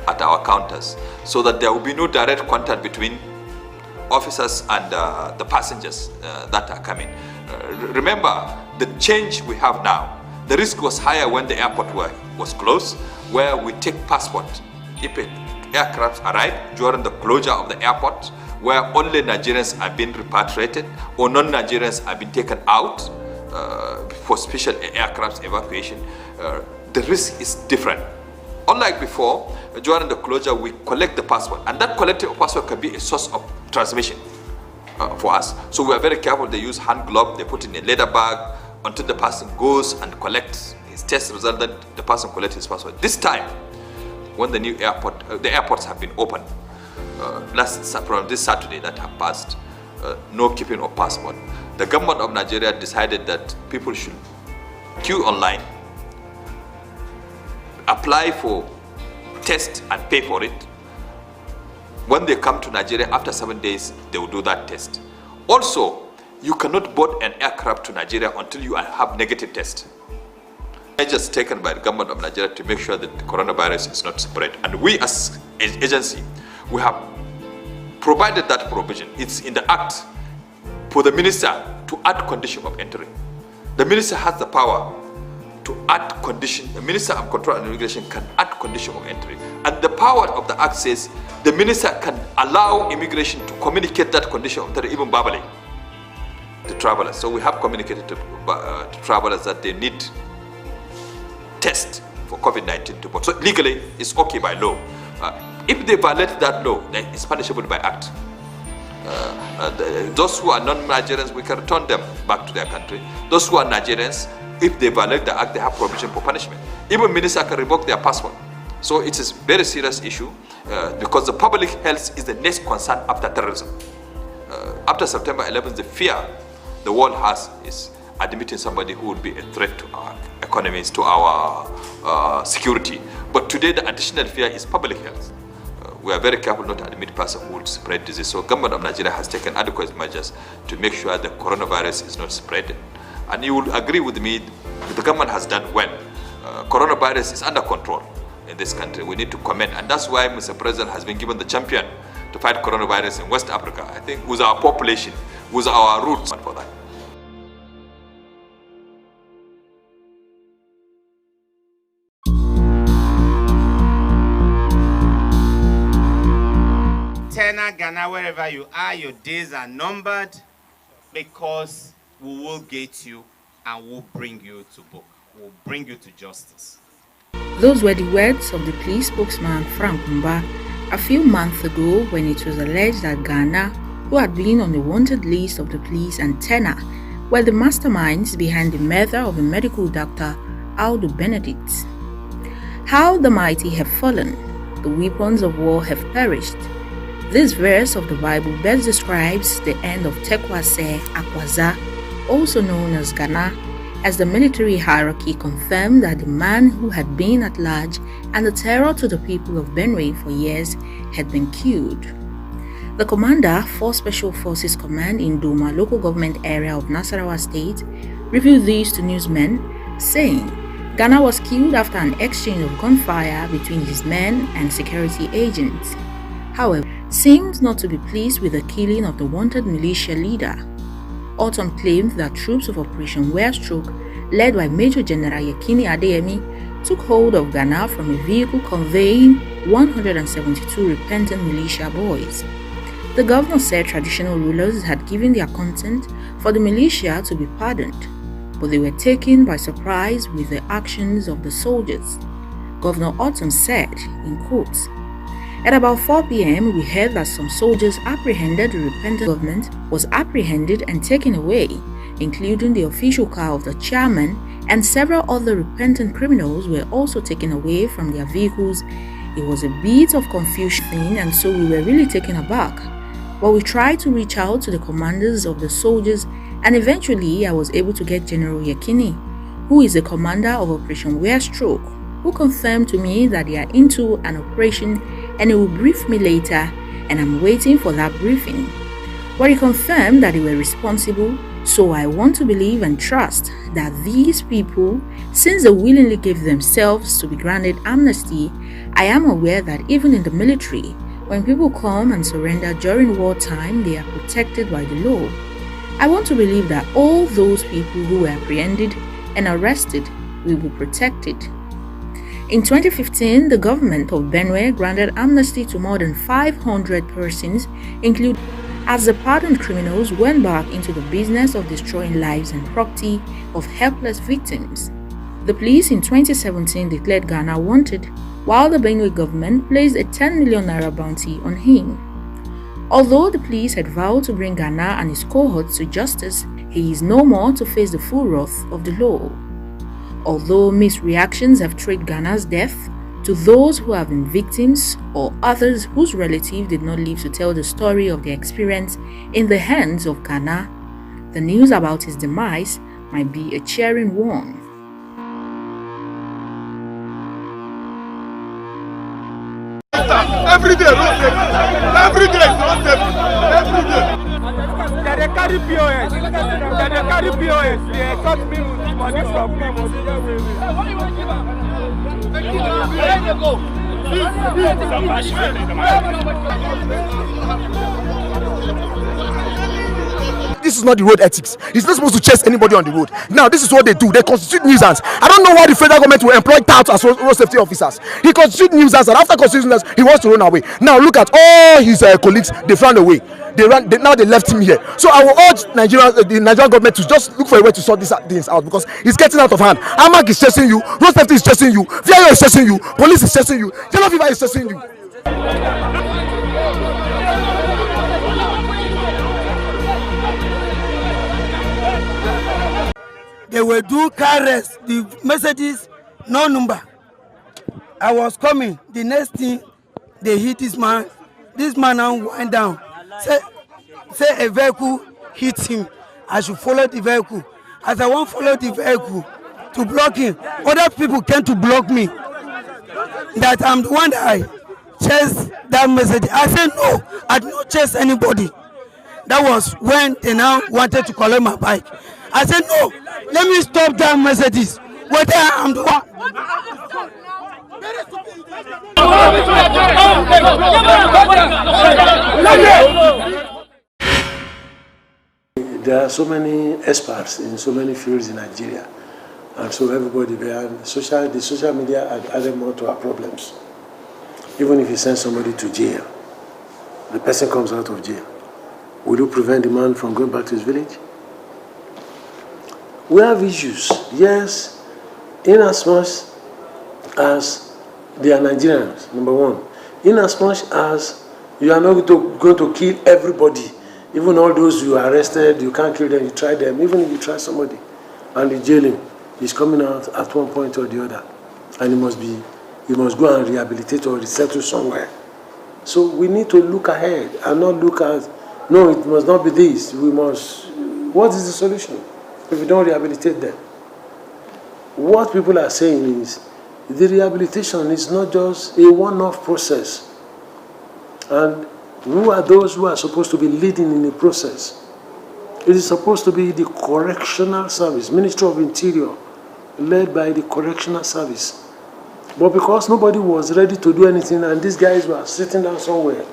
at our counters so that there will be no direct contact between officers and the passengers that are coming. Remember, the change we have now, the risk was higher when the airport was closed, where we take passport. If aircraft arrive during the closure of the airport, where only Nigerians are being repatriated or non-Nigerians are being taken out for special aircraft evacuation, the risk is different. Unlike before, during the closure, we collect the passport, and that collected passport can be a source of transmission for us. So we are very careful. They use hand glove, they put in a leather bag until the person goes and collects his test result, then the person collects his passport. This time, when the new airport, the airports have been opened, from this Saturday that have passed, no keeping of passport. The government of Nigeria decided that people should queue online, apply for test and pay for it. When they come to Nigeria, after 7 days, they will do that test. Also, you cannot board an aircraft to Nigeria until you have negative test. Measures taken by the government of Nigeria to make sure that the coronavirus is not spread. And we as an agency, we have provided that provision. It's in the act for the minister to add condition of entry. The minister has the power to add condition. The Minister of Control and Immigration can add condition of entry. And the power of the act says the minister can allow immigration to communicate that condition of entry even verbally to travelers. So we have communicated to travelers that they need test for COVID-19 to board. So legally, it's okay by law. If they violate that law, then it's punishable by act. Those who are non-Nigerians, we can return them back to their country. Those who are Nigerians, if they violate the act, they have provision for punishment. Even minister can revoke their passport. So it is a very serious issue because the public health is the next concern after terrorism. After September 11th, the fear the world has is admitting somebody who would be a threat to our economies, to our security. But today, the additional fear is public health. We are very careful not to admit person who would spread disease. So government of Nigeria has taken adequate measures to make sure the coronavirus is not spread. And you will agree with me, the government has done well. Coronavirus is under control in this country. We need to commend. And that's why Mr. President has been given the champion to fight coronavirus in West Africa. I think with our population, with our roots for that. Tena, Ghana, wherever you are, your days are numbered, because we will get you and we'll bring you to book. We'll bring you to justice. Those were the words of the police spokesman Frank Mba a few months ago when it was alleged that Ghana, who had been on the wanted list of the police, and Tena were the masterminds behind the murder of a medical doctor, Aldo Benedict. How the mighty have fallen, the weapons of war have perished. This verse of the Bible best describes the end of Tekwase Akwaza, also known as Ghana, as the military hierarchy confirmed that the man who had been at large and a terror to the people of Benue for years had been killed. The commander for Special Forces Command in Doma local government area of Nasarawa State revealed this to newsmen, saying Ghana was killed after an exchange of gunfire between his men and security agents. However, seemed not to be pleased with the killing of the wanted militia leader. Autumn claimed that troops of Operation Wearstroke, led by Major General Yekini Adeyemi, took hold of Ghana from a vehicle conveying 172 repentant militia boys. The governor said traditional rulers had given their consent for the militia to be pardoned, but they were taken by surprise with the actions of the soldiers. Governor Autumn said, in quotes, "At about 4 p.m., we heard that some soldiers apprehended the repentant government was apprehended and taken away, including the official car of the chairman, and several other repentant criminals were also taken away from their vehicles. It was a bit of confusion, and so we were really taken aback. But we tried to reach out to the commanders of the soldiers, and eventually I was able to get General Yekini, who is the commander of Operation Wearstroke, who confirmed to me that they are into an operation and he will brief me later, and I'm waiting for that briefing. But he confirmed that they were responsible, so I want to believe and trust that these people, since they willingly gave themselves to be granted amnesty, I am aware that even in the military, when people come and surrender during wartime, they are protected by the law. I want to believe that all those people who were apprehended and arrested will be protected." In 2015, the government of Benue granted amnesty to more than 500 persons, including as the pardoned criminals went back into the business of destroying lives and property of helpless victims. The police in 2017 declared Ghana wanted, while the Benue government placed a 10 million naira bounty on him. Although the police had vowed to bring Ghana and his cohorts to justice, he is no more to face the full wrath of the law. Although mixed reactions have traced Ghana's death to those who have been victims or others whose relatives did not live to tell the story of their experience in the hands of Ghana, the news about his demise might be a cheering one. Every day, every day, every day. They carry POS. They carry POS. They cut me with money from people. This is not the road ethics. He's not supposed to chase anybody on the road. Now, this is what they do. They constitute nuisance. I don't know why the federal government will employ touts as road safety officers. He constitutes nuisance, and after constituting nuisance, he wants to run away. Now, look at all his colleagues. They ran away. Now they left him here. So I will urge the Nigerian government to just look for a way to sort these things out, because it's getting out of hand. Amak is chasing you. Road safety is chasing you. VIO is chasing you. Police is chasing you. Yellow fever is chasing you. They will do car arrest. The messages, no number. I was coming. The next thing, they hit this man. This man now went down. Say a vehicle hit him. I should follow the vehicle. As I won't follow the vehicle to block him, other people came to block me. That I'm the one that I chased that message. I said no, I did not chase anybody. That was when they now wanted to collect my bike. I said no, let me stop that messages. Whether I'm the one. There are so many experts in so many fields in Nigeria, and so everybody there. And the social media added more to our problems. Even if you send somebody to jail, the person comes out of jail, will you prevent the man from going back to his village? We have issues, yes, in as much as they are Nigerians, number one. In as much as you are not going to kill everybody, even all those you arrested, you can't kill them, you try them. Even if you try somebody and you jail him, he's coming out at one point or the other, and he must go and rehabilitate or resettle somewhere. So we need to look ahead and not look at, no, it must not be this. We must, what is the solution if we don't rehabilitate them? what people are saying is the rehabilitation is not just a one-off process. And who are those who are supposed to be leading in the process? It is supposed to be the correctional service, Ministry of Interior, led by the correctional service. But because nobody was ready to do anything and these guys were sitting down somewhere,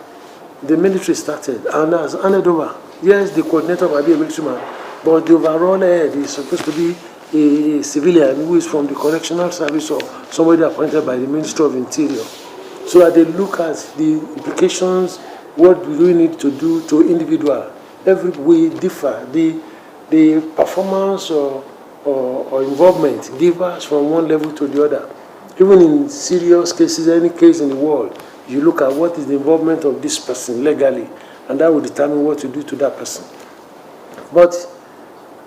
the military started. And as handed over, yes, the coordinator might be a military man, but the overall head is supposed to be a civilian who is from the correctional service or somebody appointed by the Ministry of Interior. So that they look at the implications, what do we need to do to individual. Every way differ. The performance or involvement differs from one level to the other. Even in serious cases, any case in the world, you look at what is the involvement of this person legally, and that will determine what to do to that person. But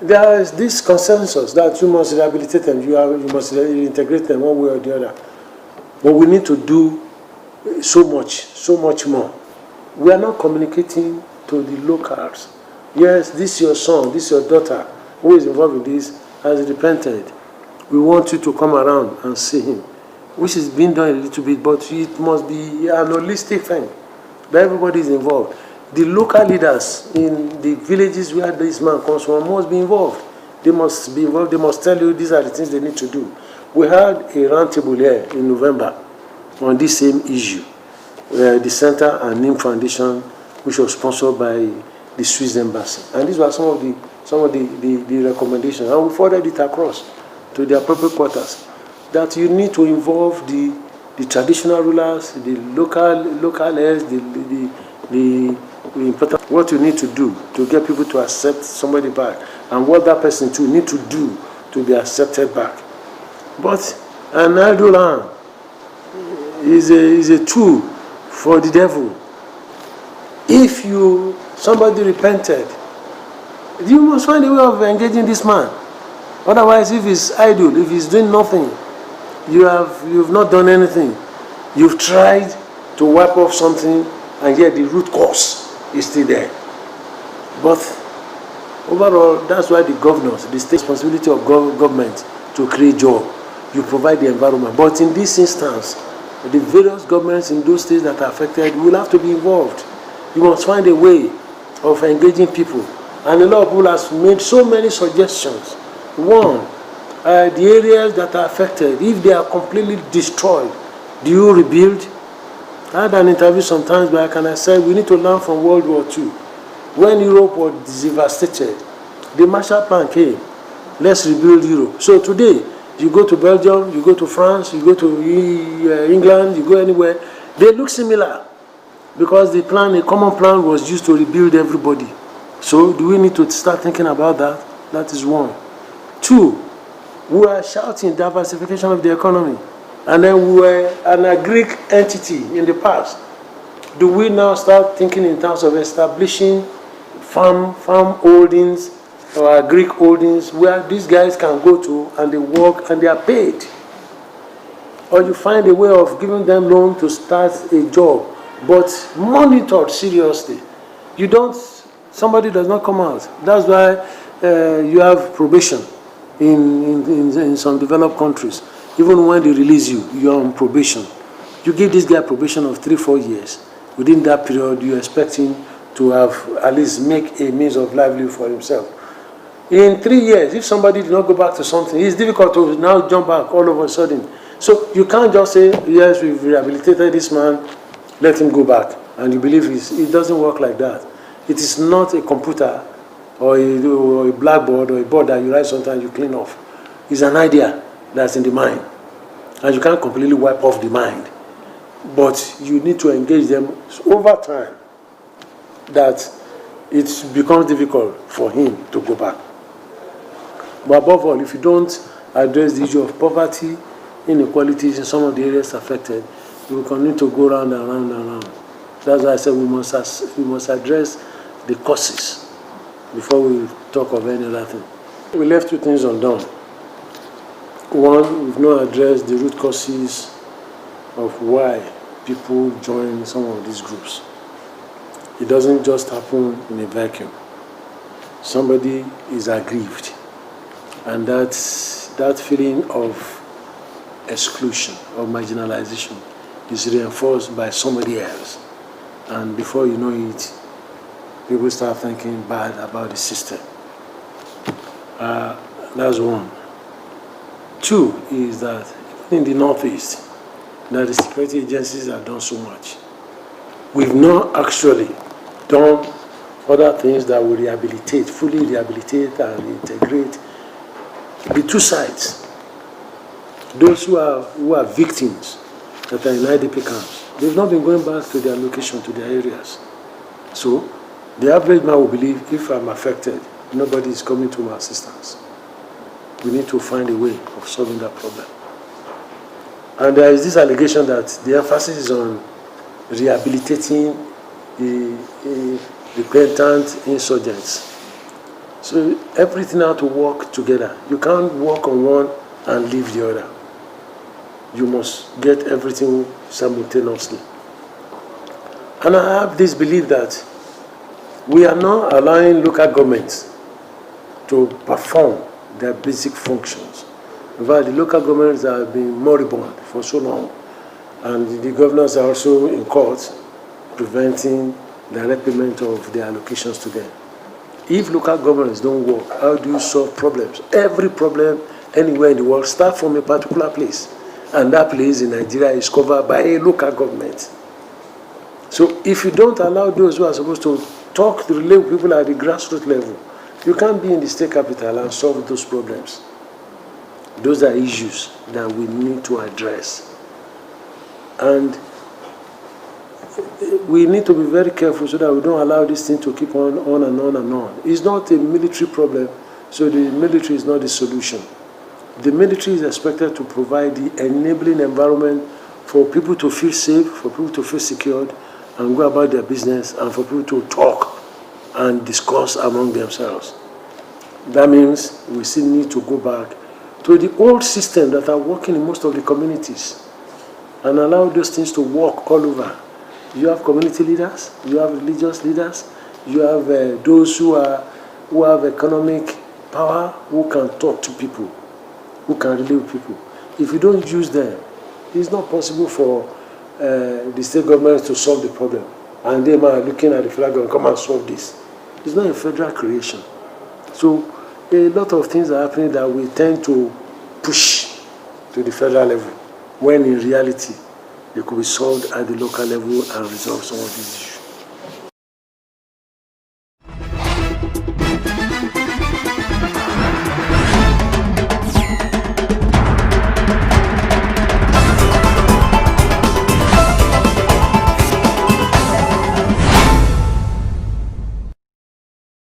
there is this consensus that you must rehabilitate them, you must integrate them one way or the other. But we need to do so much more. We are not communicating to the locals. Yes, this is your son, this is your daughter who is involved in this, has repented. We want you to come around and see him, which is being done a little bit, but it must be an holistic thing, that everybody is involved. The local leaders in the villages where this man comes from must be involved. They must be involved. They must tell you these are the things they need to do. We had a roundtable here in November on this same issue. The Center and NIM Foundation, which was sponsored by the Swiss Embassy. And these were some of the recommendations. And we forwarded it across to the appropriate quarters, that you need to involve the traditional rulers, the local heads, the important, what you need to do to get people to accept somebody back, and what that person too need to do to be accepted back. But an idle hand is a tool for the devil. If somebody repented, you must find a way of engaging this man. Otherwise, if he's idle, if he's doing nothing, you've not done anything. You've tried to wipe off something, and yet the root cause is still there. But overall, that's why the governors, the state responsibility of government to create job. You provide the environment. But in this instance, the various governments in those states that are affected will have to be involved. You must find a way of engaging people. And a lot of people have made so many suggestions. One, the areas that are affected, if they are completely destroyed, do you rebuild? I had an interview sometimes back and I said we need to learn from World War II. When Europe was devastated, the Marshall Plan came. Let's rebuild Europe. So today, you go to Belgium, you go to France, you go to England, you go anywhere, they look similar because the plan, a common plan was used to rebuild everybody. So do we need to start thinking about that? That is one. Two, we are shouting diversification of the economy. And then we were an Greek entity in the past. Do we now start thinking in terms of establishing farm holdings or Greek holdings where these guys can go to and they work and they are paid? Or you find a way of giving them loan to start a job, but monitored seriously. Somebody does not come out. That's why you have probation in some developed countries. Even when they release you, you are on probation. You give this guy probation of 3-4 years. Within that period, you expect him to have at least make a means of livelihood for himself. In 3 years, if somebody did not go back to something, it's difficult to now jump back all of a sudden. So you can't just say, yes, we've rehabilitated this man, let him go back. And you believe it doesn't work like that. It is not a computer or a blackboard or a board that you write sometimes you clean off. It's an idea that's in the mind. And you can't completely wipe off the mind. But you need to engage them over time that it becomes difficult for him to go back. But above all, if you don't address the issue of poverty, inequalities in some of the areas affected, you will continue to go round and round and round. That's why I said we must address the causes before we talk of any other thing. We left 2 things undone. One, we've not addressed the root causes of why people join some of these groups. It doesn't just happen in a vacuum. Somebody is aggrieved, and that that feeling of exclusion or marginalization is reinforced by somebody else. And before you know it, people start thinking bad about the system. That's one. Two is that in the Northeast, that the security agencies have done so much. We've not actually done other things that will rehabilitate, fully rehabilitate and integrate the two sides. Those who are victims that are in IDP camps, they've not been going back to their location, to their areas. So the average man will believe, if I'm affected, nobody is coming to my assistance. We need to find a way of solving that problem. And there is this allegation that the emphasis is on rehabilitating the repentant insurgents. So everything has to work together. You can't work on one and leave the other. You must get everything simultaneously. And I have this belief that we are not allowing local governments to perform their basic functions. In fact, the local governments have been moribund for so long, and the governors are also in court preventing the repayment of their allocations to them. If local governments don't work, how do you solve problems? Every problem anywhere in the world starts from a particular place, and that place in Nigeria is covered by a local government. So if you don't allow those who are supposed to talk to relate with people at the grassroots level, you can't be in the state capital and solve those problems. Those are issues that we need to address. And we need to be very careful so that we don't allow this thing to keep on and on and on. It's not a military problem, so the military is not the solution. The military is expected to provide the enabling environment for people to feel safe, for people to feel secured, and go about their business, and for people to talk and discuss among themselves. That means we still need to go back to the old system that are working in most of the communities and allow those things to work all over. You have community leaders, you have religious leaders, you have those who have economic power, who can talk to people, who can relate with people. If you don't use them, it's not possible for the state government to solve the problem. And they are looking at the flag and come and solve this. It's not a federal creation. So a lot of things are happening that we tend to push to the federal level, when in reality, they could be solved at the local level and resolve some of these issues.